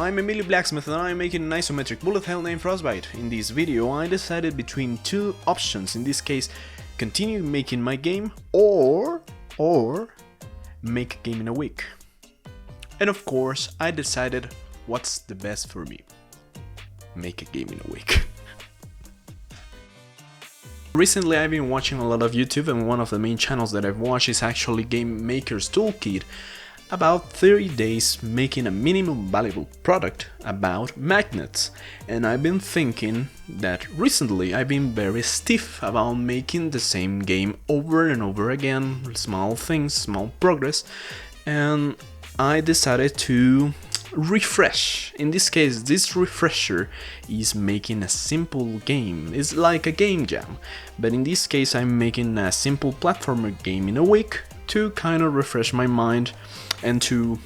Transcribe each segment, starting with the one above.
I'm Emilio Blacksmith and I'm making an isometric bullet hell named Frostbite. In this video I decided between two options, in this case continue making my game or make a game in a week. And of course I decided what's the best for me. Make a game in a week. Recently I've been watching a lot of YouTube, and one of the main channels that I've watched is actually Game Maker's Toolkit, about 30 days making a minimum valuable product about magnets. And I've been thinking that recently I've been very stiff about making the same game over and over again, small things, small progress, and I decided to refresh. In this case, this refresher is making a simple game. It's like a game jam, but in this case I'm making a simple platformer game in a week to kind of refresh my mind and to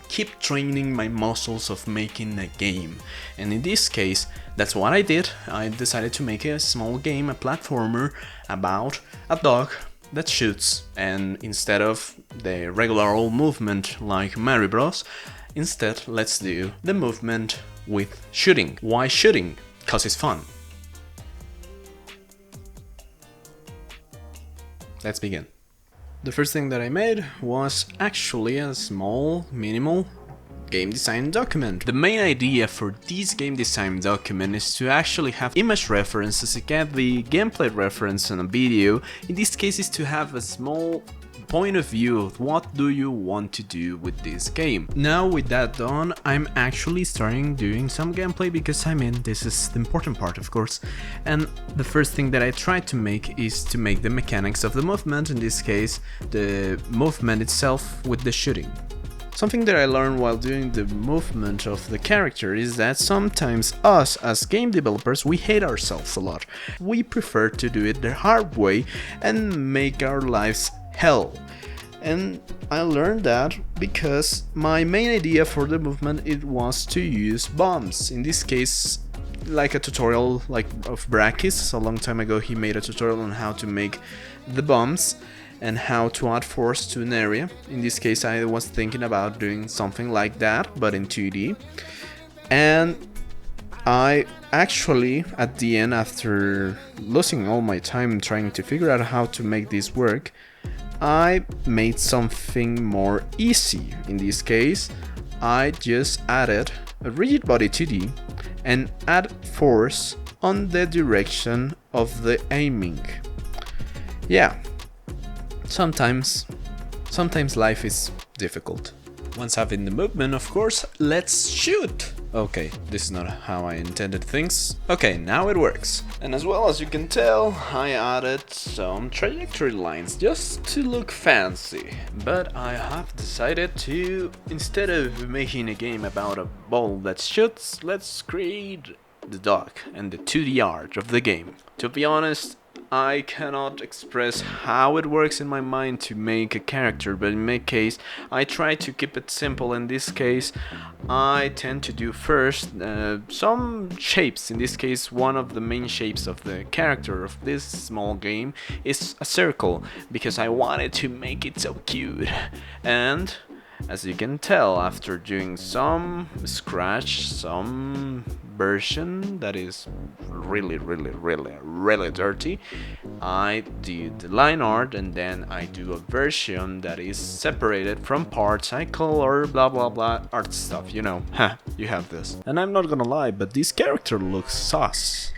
keep training my muscles of making a game. And in this case, that's what I did. I decided to make a small game, a platformer about a dog that shoots, and instead of the regular old movement like Mario Bros, instead, let's do the movement with shooting. Why shooting? Cause it's fun. Let's begin. The first thing that I made was actually a small, minimal game design document. The main idea for this game design document is to actually have image references to get the gameplay reference on a video. In this case is to have a small point of view of what do you want to do with this game. Now with that done, I'm actually starting doing some gameplay because this is the important part, of course. And the first thing that I tried to make is to make the mechanics of the movement, in this case the movement itself with the shooting. Something that I learned while doing the movement of the character is that sometimes us as game developers, we hate ourselves a lot. We prefer to do it the hard way and make our lives hell. And I learned that because my main idea for the movement, it was to use bombs. In this case, like a tutorial like of Brakis. A long time ago he made a tutorial on how to make the bombs and how to add force to an area. In this case I was thinking about doing something like that, but in 2D. And I actually, at the end, after losing all my time trying to figure out how to make this work, I made something more easy. In this case, I just added a rigid body 2D and add force on the direction of the aiming. Yeah, sometimes life is difficult. Once having the movement, of course, let's shoot! Okay, this is not how I intended things. Okay, now it works. And as well as you can tell, I added some trajectory lines just to look fancy. But I have decided to, instead of making a game about a ball that shoots, let's create the dog and the 2D art of the game. To be honest, I cannot express how it works in my mind to make a character, but in my case I try to keep it simple. In this case I tend to do first some shapes. In this case, one of the main shapes of the character of this small game is a circle, because I wanted to make it so cute. And as you can tell, after doing some scratch, some version that is really dirty, I did the line art, and then I do a version that is separated from parts. I color blah blah blah art stuff, you know. You have this. And I'm not gonna lie, but this character looks sus.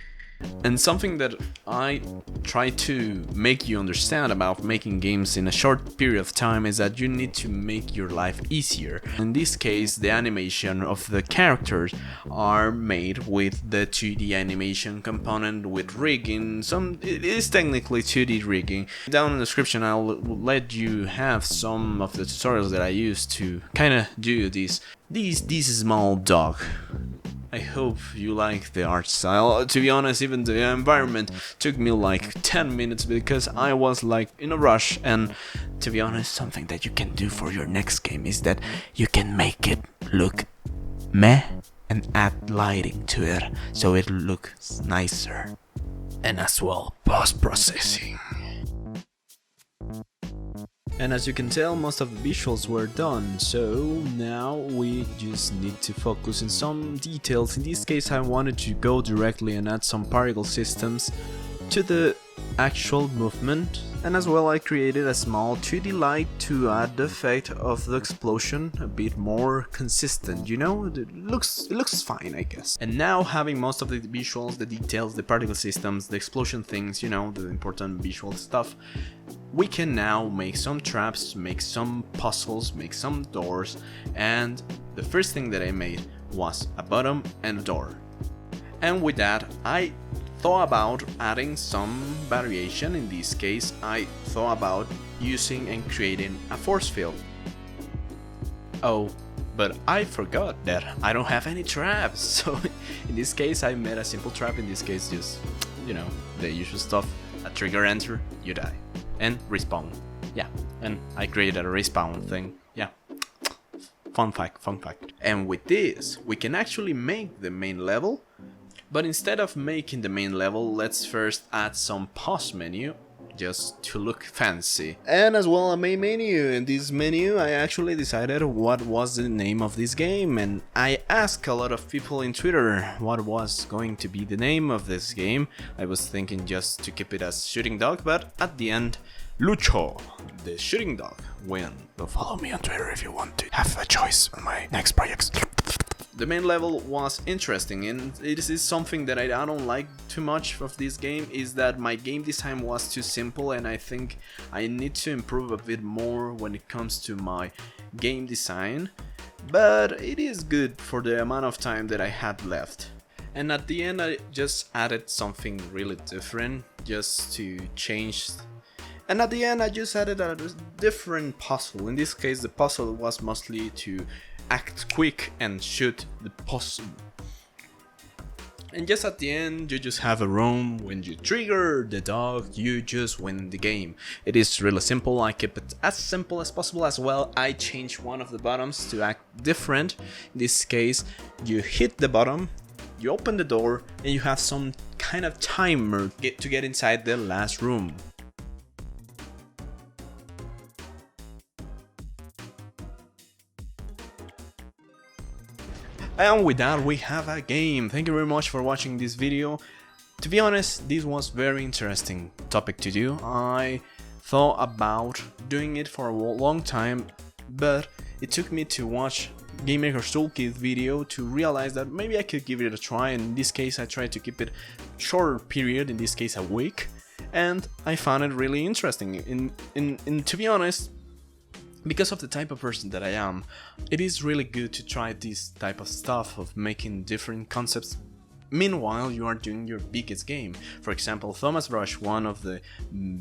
And something that I try to make you understand about making games in a short period of time is that you need to make your life easier. In this case, the animation of the characters are made with the 2D animation component with rigging. It is technically 2D rigging. Down in the description I'll let you have some of the tutorials that I use to kinda do this small dog. I hope you like the art style. To be honest, even the environment took me like 10 minutes because I was like in a rush. And to be honest, something that you can do for your next game is that you can make it look meh and add lighting to it so it looks nicer. And as well, post-processing. And as you can tell, most of the visuals were done, so now we just need to focus on some details. In this case I wanted to go directly and add some particle systems to the actual movement, and as well I created a small 2D light to add the effect of the explosion a bit more consistent, you know, it looks fine, I guess. And now, having most of the visuals, the details, the particle systems, the explosion things, you know, the important visual stuff, we can now make some traps, make some puzzles, make some doors, and the first thing that I made was a bottom and a door. And with that, I thought about adding some variation. In this case, I thought about using and creating a force field. Oh, but I forgot that I don't have any traps, so in this case I made a simple trap. In this case, just, you know, the usual stuff, a trigger, enter, you die, and respawn. Yeah, and I created a respawn thing, yeah. Fun fact. And with this, we can actually make the main level. But instead of making the main level, let's first add some pause menu, just to look fancy. And as well a main menu. In this menu I actually decided what was the name of this game, and I asked a lot of people in Twitter what was going to be the name of this game. I was thinking just to keep it as Shooting Dog, but at the end, Lucho, the Shooting Dog, win. So follow me on Twitter if you want to have a choice on my next projects. The main level was interesting, and it is something that I don't like too much of this game, is that my game design was too simple, and I think I need to improve a bit more when it comes to my game design, but it is good for the amount of time that I had left. And at the end I just added something really different, just to change. And at the end I just added a different puzzle. In this case the puzzle was mostly to act quick and shoot the possum. And just at the end you just have a room. When you trigger the dog, you just win the game. It is really simple. I keep it as simple as possible. As well, I changed one of the buttons to act different. In this case, you hit the button, you open the door, and you have some kind of timer to get inside the last room. And with that, we have a game. Thank you very much for watching this video. To be honest, this was very interesting topic to do. I thought about doing it for a long time, but it took me to watch GameMaker's Toolkit video to realize that maybe I could give it a try. And in this case, I tried to keep it shorter period, in this case a week, and I found it really interesting. And to be honest, because of the type of person that I am, it is really good to try this type of stuff of making different concepts meanwhile you are doing your biggest game. For example, Thomas Rush, one of the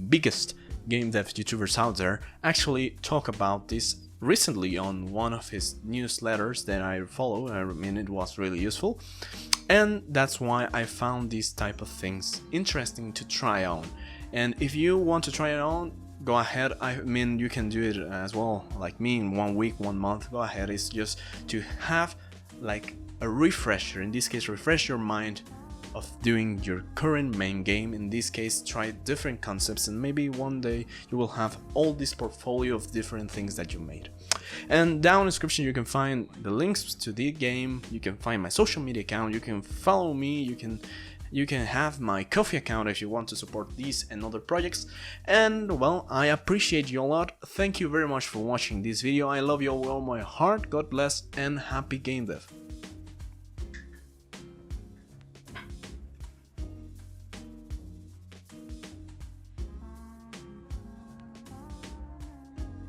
biggest game dev YouTubers out there, actually talked about this recently on one of his newsletters that I follow. I mean, it was really useful, and that's why I found these type of things interesting to try on. And if you want to try it on, go ahead. I mean, you can do it as well, like me, in 1 week, 1 month. Go ahead. It's just to have like a refresher. In this case, refresh your mind of doing your current main game. In this case, try different concepts, and maybe one day you will have all this portfolio of different things that you made. And down in the description you can find the links to the game. You can find my social media account. You can follow me. You can have my Ko-fi account if you want to support these and other projects. And well, I appreciate you a lot. Thank you very much for watching this video. I love you all with all my heart. God bless and happy game dev.